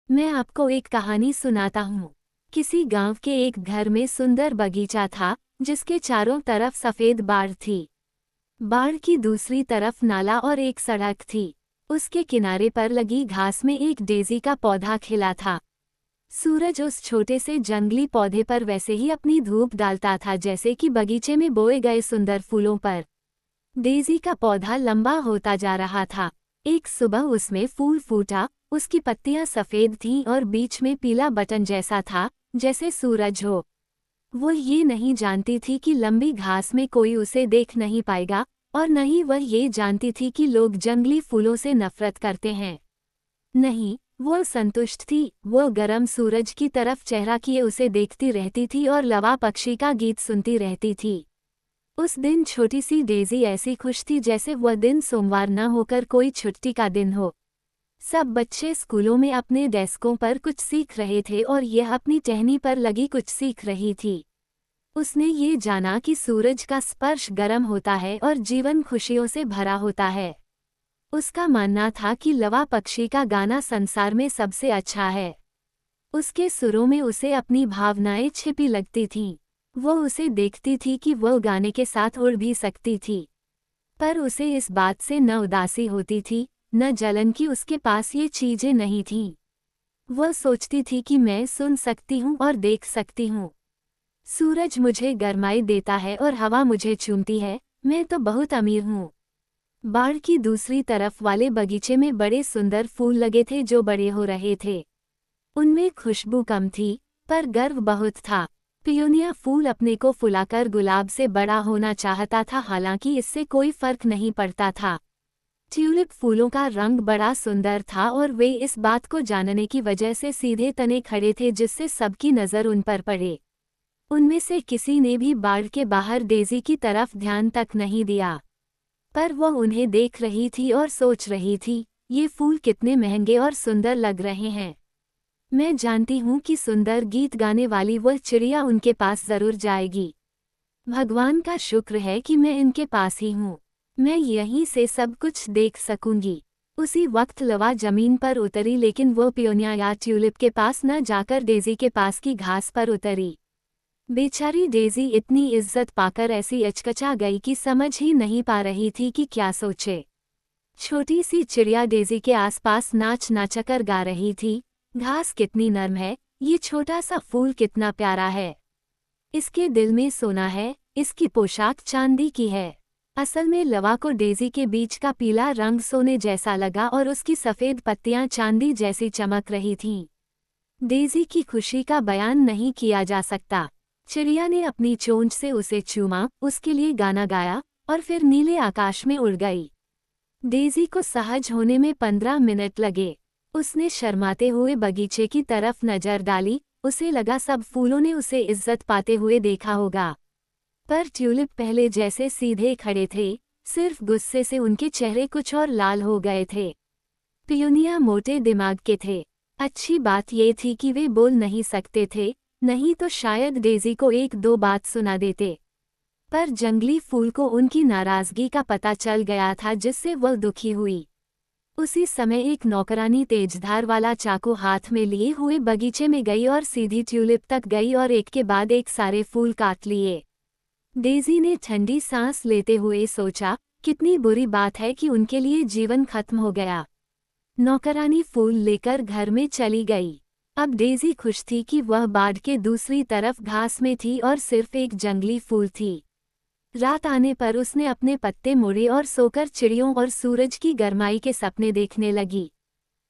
मैं आपको एक कहानी सुनाता हूँ। किसी गांव के एक घर में सुंदर बगीचा था, जिसके चारों तरफ सफेद बाढ़ थी। बाढ़ की दूसरी तरफ नाला और एक सड़क थी। उसके किनारे पर लगी घास में एक डेज़ी का पौधा खिला था। सूरज उस छोटे से जंगली पौधे पर वैसे ही अपनी धूप डालता था जैसे कि बगीचे में बोए गए सुंदर फूलों पर। डेज़ी का पौधा लंबा होता जा रहा था। एक सुबह उसमें फूल फूटा। उसकी पत्तियां सफेद थीं और बीच में पीला बटन जैसा था, जैसे सूरज हो। वो ये नहीं जानती थी कि लंबी घास में कोई उसे देख नहीं पाएगा, और न ही वह ये जानती थी कि लोग जंगली फूलों से नफरत करते हैं। नहीं, वो संतुष्ट थी। वो गर्म सूरज की तरफ चेहरा किए उसे देखती रहती थी और लवा पक्षी का गीत सुनती रहती थी। उस दिन छोटी सी डेज़ी ऐसी खुश थी जैसे वह दिन सोमवार न होकर कोई छुट्टी का दिन हो। सब बच्चे स्कूलों में अपने डेस्कों पर कुछ सीख रहे थे और यह अपनी टहनी पर लगी कुछ सीख रही थी। उसने ये जाना कि सूरज का स्पर्श गर्म होता है और जीवन खुशियों से भरा होता है। उसका मानना था कि लवा पक्षी का गाना संसार में सबसे अच्छा है। उसके सुरों में उसे अपनी भावनाएं छिपी लगती थीं। वो उसे देखती थी कि वह गाने के साथ उड़ भी सकती थी। पर उसे इस बात से न उदासी होती थी, न जलन कि उसके पास ये चीजें नहीं थीं। वह सोचती थी कि मैं सुन सकती हूँ और देख सकती हूँ। सूरज मुझे गरमाई देता है और हवा मुझे चूमती है। मैं तो बहुत अमीर हूँ। बाढ़ की दूसरी तरफ वाले बगीचे में बड़े सुंदर फूल लगे थे जो बड़े हो रहे थे। उनमें खुशबू कम थी, पर गर्व बहुत था। पियोनिया फूल अपने को फुलाकर गुलाब से बड़ा होना चाहता था, हालांकि इससे कोई फर्क नहीं पड़ता था। ट्यूलिप फूलों का रंग बड़ा सुंदर था और वे इस बात को जानने की वजह से सीधे तने खड़े थे जिससे सबकी नज़र उन पर पड़े। उनमें से किसी ने भी बाढ़ के बाहर डेज़ी की तरफ ध्यान तक नहीं दिया। पर वह उन्हें देख रही थी और सोच रही थी, ये फूल कितने महंगे और सुंदर लग रहे हैं। मैं जानती हूँ कि सुंदर गीत गाने वाली वह चिड़िया उनके पास जरूर जाएगी। भगवान का शुक्र है कि मैं इनके पास ही हूँ। मैं यहीं से सब कुछ देख सकूंगी। उसी वक्त लवा जमीन पर उतरी, लेकिन वो पियोनिया या ट्यूलिप के पास न जाकर डेज़ी के पास की घास पर उतरी। बेचारी डेज़ी इतनी इज्जत पाकर ऐसी अचकचा गई कि समझ ही नहीं पा रही थी कि क्या सोचे। छोटी सी चिड़िया डेज़ी के आसपास नाच नाचकर गा रही थी, घास कितनी नरम है, ये छोटा सा फूल कितना प्यारा है। इसके दिल में सोना है, इसकी पोशाक चांदी की है। असल में लवा को डेज़ी के बीच का पीला रंग सोने जैसा लगा और उसकी सफ़ेद पत्तियां चांदी जैसी चमक रही थीं। डेज़ी की खुशी का बयान नहीं किया जा सकता। चिड़िया ने अपनी चोंच से उसे चूमा, उसके लिए गाना गाया और फिर नीले आकाश में उड़ गई। डेज़ी को सहज होने में 15 मिनट लगे। उसने शर्माते हुए बगीचे की तरफ नजर डाली। उसे लगा सब फूलों ने उसे इज्जत पाते हुए देखा होगा। पर ट्यूलिप पहले जैसे सीधे खड़े थे, सिर्फ गुस्से से उनके चेहरे कुछ और लाल हो गए थे। पियोनिया मोटे दिमाग के थे। अच्छी बात ये थी कि वे बोल नहीं सकते थे, नहीं तो शायद डेज़ी को एक दो बात सुना देते। पर जंगली फूल को उनकी नाराजगी का पता चल गया था, जिससे वह दुखी हुई। उसी समय एक नौकरानी तेजधार वाला चाकू हाथ में लिए हुए बगीचे में गई और सीधी ट्यूलिप तक गई और एक के बाद एक सारे फूल काट लिए। डेज़ी ने ठंडी सांस लेते हुए सोचा, कितनी बुरी बात है कि उनके लिए जीवन खत्म हो गया। नौकरानी फूल लेकर घर में चली गई। अब डेज़ी खुश थी कि वह बाढ़ के दूसरी तरफ घास में थी और सिर्फ एक जंगली फूल थी। रात आने पर उसने अपने पत्ते मोड़े और सोकर चिड़ियों और सूरज की गर्माई के सपने देखने लगी।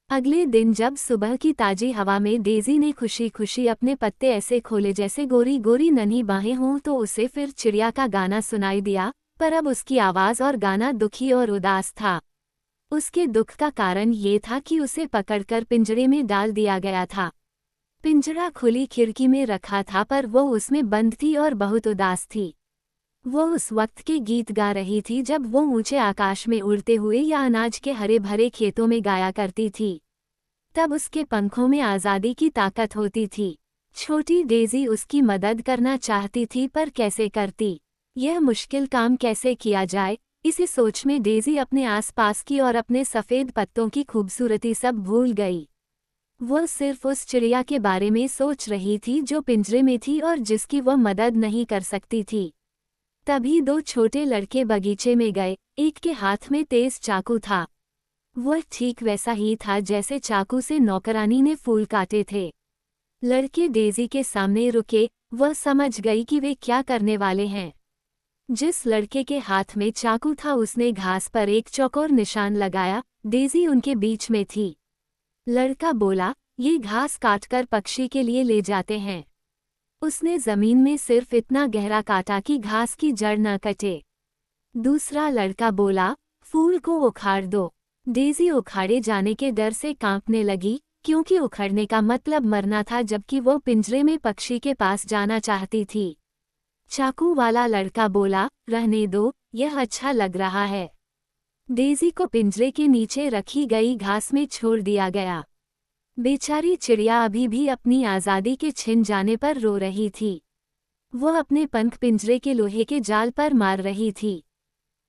अगले दिन जब सुबह की ताजी हवा में डेज़ी ने खुशी खुशी अपने पत्ते ऐसे खोले जैसे गोरी गोरी नन्ही बाहें हों, तो उसे फिर चिड़िया का गाना सुनाई दिया, पर अब उसकी आवाज़ और गाना दुखी और उदास था। उसके दुख का कारण ये था कि उसे पकड़कर पिंजरे में डाल दिया गया था। पिंजरा खुली खिड़की में रखा था, पर वो उसमें बंद थी और बहुत उदास थी। वो उस वक्त के गीत गा रही थी जब वो ऊंचे आकाश में उड़ते हुए या अनाज के हरे भरे खेतों में गाया करती थी। तब उसके पंखों में आज़ादी की ताकत होती थी। छोटी डेज़ी उसकी मदद करना चाहती थी, पर कैसे करती? यह मुश्किल काम कैसे किया जाए, इसी सोच में डेज़ी अपने आसपास की और अपने सफ़ेद पत्तों की खूबसूरती सब भूल गई। वह सिर्फ उस चिड़िया के बारे में सोच रही थी जो पिंजरे में थी और जिसकी वह मदद नहीं कर सकती थी। तभी दो छोटे लड़के बगीचे में गए। एक के हाथ में तेज चाकू था। वह ठीक वैसा ही था जैसे चाकू से नौकरानी ने फूल काटे थे। लड़के डेज़ी के सामने रुके। वह समझ गई कि वे क्या करने वाले हैं। जिस लड़के के हाथ में चाकू था उसने घास पर एक चौकोर निशान लगाया। डेज़ी उनके बीच में थी। लड़का बोला, ये घास काटकर पक्षी के लिए ले जाते हैं। उसने जमीन में सिर्फ इतना गहरा काटा कि घास की जड़ न कटे। दूसरा लड़का बोला, फूल को उखाड़ दो। डेज़ी उखाड़े जाने के डर से कांपने लगी, क्योंकि उखड़ने का मतलब मरना था जबकि वो पिंजरे में पक्षी के पास जाना चाहती थी। चाकू वाला लड़का बोला, रहने दो, यह अच्छा लग रहा है। डेज़ी को पिंजरे के नीचे रखी गई घास में छोड़ दिया गया। बेचारी चिड़िया अभी भी अपनी आज़ादी के छिन जाने पर रो रही थी। वह अपने पंख पिंजरे के लोहे के जाल पर मार रही थी।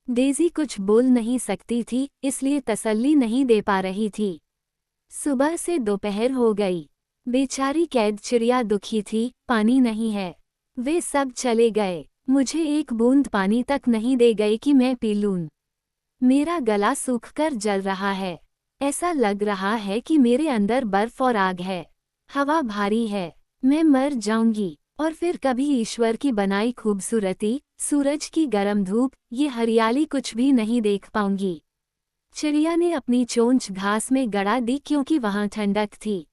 डेज़ी कुछ बोल नहीं सकती थी, इसलिए तसल्ली नहीं दे पा रही थी। सुबह से दोपहर हो गई। बेचारी कैद चिड़िया दुखी थी। पानी नहीं है। वे सब चले गए। मुझे एक बूंद पानी तक नहीं दे गए कि मैं पी लूं। मेरा गला सूखकर जल रहा है। ऐसा लग रहा है कि मेरे अंदर बर्फ और आग है। हवा भारी है। मैं मर जाऊंगी। और फिर कभी ईश्वर की बनाई खूबसूरती, सूरज की गर्म धूप, ये हरियाली कुछ भी नहीं देख पाऊंगी। चिड़िया ने अपनी चोंच घास में गड़ा दी क्योंकि वहां ठंडक थी।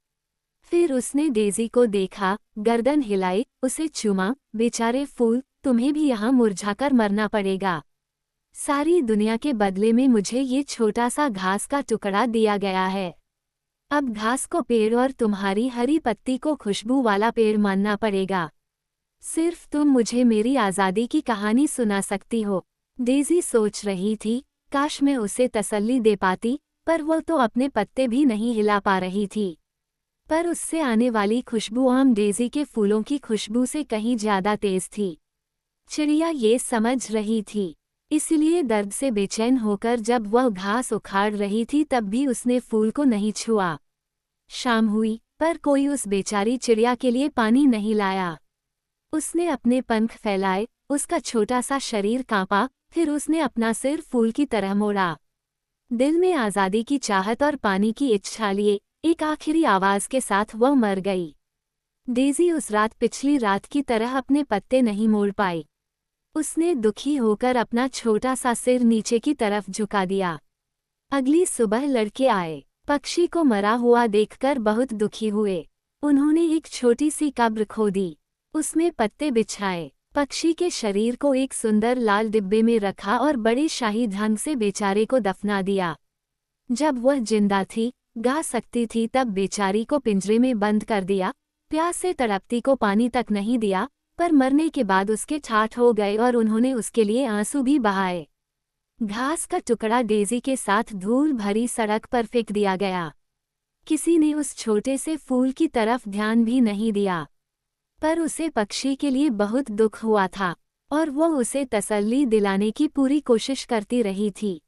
फिर उसने डेज़ी को देखा, गर्दन हिलाई, उसे चूमा। बेचारे फूल, तुम्हें भी यहाँ मुरझाकर मरना पड़ेगा। सारी दुनिया के बदले में मुझे ये छोटा सा घास का टुकड़ा दिया गया है। अब घास को पेड़ और तुम्हारी हरी पत्ती को खुशबू वाला पेड़ मानना पड़ेगा। सिर्फ तुम मुझे मेरी आज़ादी की कहानी सुना सकती हो। डेज़ी सोच रही थी, काश मैं उसे तसल्ली दे पाती, पर वो तो अपने पत्ते भी नहीं हिला पा रही थी। पर उससे आने वाली खुशबू आम डेज़ी के फूलों की खुशबू से कहीं ज़्यादा तेज थी। चिड़िया ये समझ रही थी, इसलिए दर्द से बेचैन होकर जब वह घास उखाड़ रही थी तब भी उसने फूल को नहीं छुआ। शाम हुई, पर कोई उस बेचारी चिड़िया के लिए पानी नहीं लाया। उसने अपने पंख फैलाए, उसका छोटा सा शरीर कांपा, फिर उसने अपना सिर फूल की तरह मोड़ा। दिल में आज़ादी की चाहत और पानी की इच्छा लिए एक आखिरी आवाज़ के साथ वह मर गई। डेज़ी उस रात पिछली रात की तरह अपने पत्ते नहीं मोड़ पाई। उसने दुखी होकर अपना छोटा सा सिर नीचे की तरफ झुका दिया। अगली सुबह लड़के आए। पक्षी को मरा हुआ देखकर बहुत दुखी हुए। उन्होंने एक छोटी सी कब्र खोदी, उसमें पत्ते बिछाए, पक्षी के शरीर को एक सुंदर लाल डिब्बे में रखा और बड़े शाही ढंग से बेचारे को दफना दिया। जब वह जिंदा थी, गा सकती थी, तब बेचारी को पिंजरे में बंद कर दिया। प्यास से तड़पती को पानी तक नहीं दिया, पर मरने के बाद उसके ठाठ हो गए और उन्होंने उसके लिए आंसू भी बहाए। घास का टुकड़ा डेज़ी के साथ धूल भरी सड़क पर फेंक दिया गया। किसी ने उस छोटे से फूल की तरफ ध्यान भी नहीं दिया, पर उसे पक्षी के लिए बहुत दुख हुआ था और वो उसे तसल्ली दिलाने की पूरी कोशिश करती रही थी।